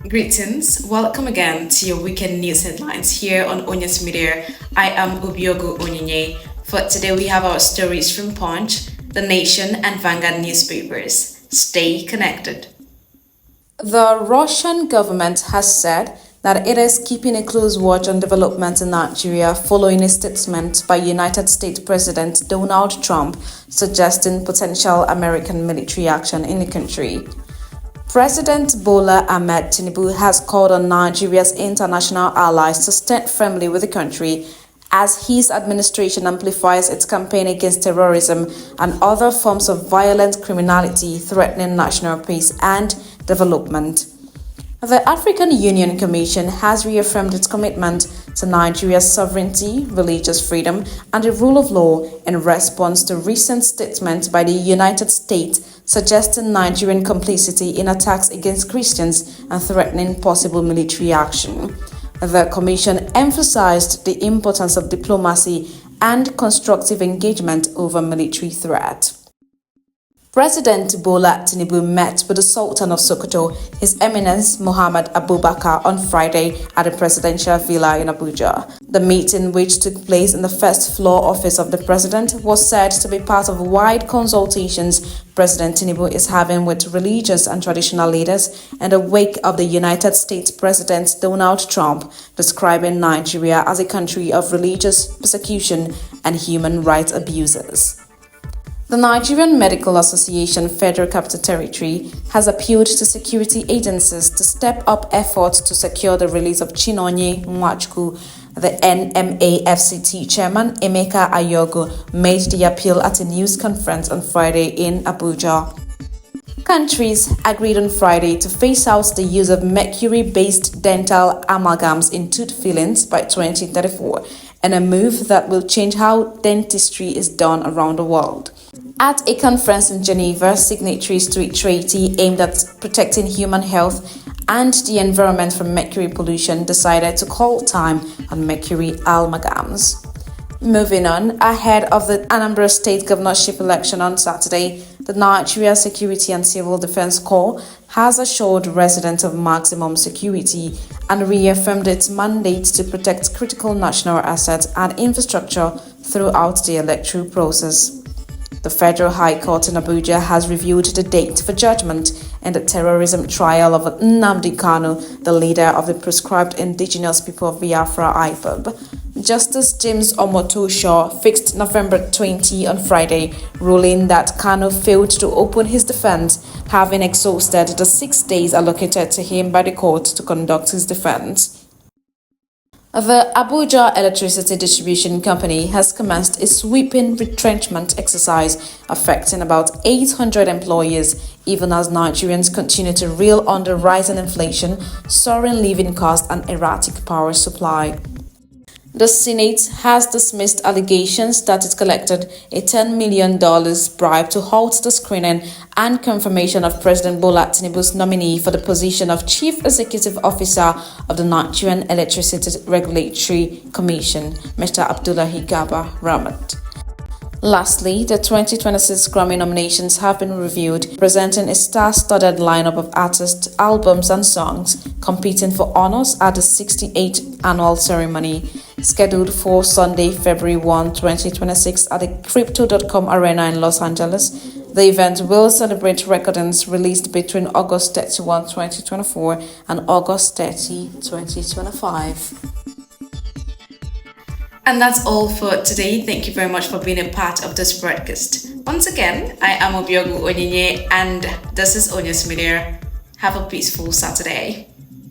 Greetings. Welcome again to your weekend news headlines here on Onyas Media. I am Ubiogo Onyinye. For today, we have our stories from Punch, The Nation, and Vanguard newspapers. Stay connected. The Russian government has said that it is keeping a close watch on developments in Nigeria following a statement by United States President Donald Trump suggesting potential American military action in the country. President Bola Ahmed Tinubu has called on Nigeria's international allies to stand firmly with the country as his administration amplifies its campaign against terrorism and other forms of violent criminality threatening national peace and development. The African Union Commission has reaffirmed its commitment to Nigeria's sovereignty, religious freedom, and the rule of law in response to recent statements by the United States suggesting Nigerian complicity in attacks against Christians and threatening possible military action. The Commission emphasized the importance of diplomacy and constructive engagement over military threat. President Bola Tinubu met with the Sultan of Sokoto, His Eminence Muhammad Abubakar, on Friday at the presidential villa in Abuja. The meeting, which took place in the first floor office of the president, was said to be part of wide consultations President Tinubu is having with religious and traditional leaders in the wake of the United States President Donald Trump describing Nigeria as a country of religious persecution and human rights abuses. The Nigerian Medical Association Federal Capital Territory has appealed to security agencies to step up efforts to secure the release of Chinonye Nwachukwu. The NMAFCT chairman Emeka Ayogo made the appeal at a news conference on Friday in Abuja. Countries agreed on Friday to phase out the use of mercury-based dental amalgams in tooth fillings by 2034, and a move that will change how dentistry is done around the world. At a conference in Geneva, signatories to a treaty aimed at protecting human health and the environment from mercury pollution decided to call time on mercury amalgams. Moving on, ahead of the Anambra State governorship election on Saturday, the Nigeria Security and Civil Defense Corps has assured residents of maximum security and reaffirmed its mandate to protect critical national assets and infrastructure throughout the electoral process. The Federal High Court in Abuja has reviewed the date for judgment in the terrorism trial of Nnamdi Kanu, the leader of the proscribed indigenous people of Biafra IPOB. Justice James Omotosho fixed November 20 on Friday, ruling that Kanu failed to open his defense, having exhausted the 6 days allocated to him by the court to conduct his defense. The Abuja Electricity Distribution Company has commenced a sweeping retrenchment exercise affecting about 800 employees, even as Nigerians continue to reel under rising inflation, soaring living costs, and erratic power supply. The Senate has dismissed allegations that it collected a $10 million bribe to halt the screening and confirmation of President Bola Tinubu's nominee for the position of Chief Executive Officer of the Nigerian Electricity Regulatory Commission, Mr. Abdullahi Garba Ramat. Lastly, the 2026 Grammy nominations have been revealed, presenting a star-studded lineup of artists, albums, and songs competing for honors at the 68th annual ceremony, scheduled for Sunday, February 1, 2026 at the Crypto.com Arena in Los Angeles. The event will celebrate recordings released between August 31, 2024 and August 30, 2025. And that's all for today. Thank you very much for being a part of this broadcast. Once again, I am Obiogu Onyinye and this is Onyas Media. Have a peaceful Saturday.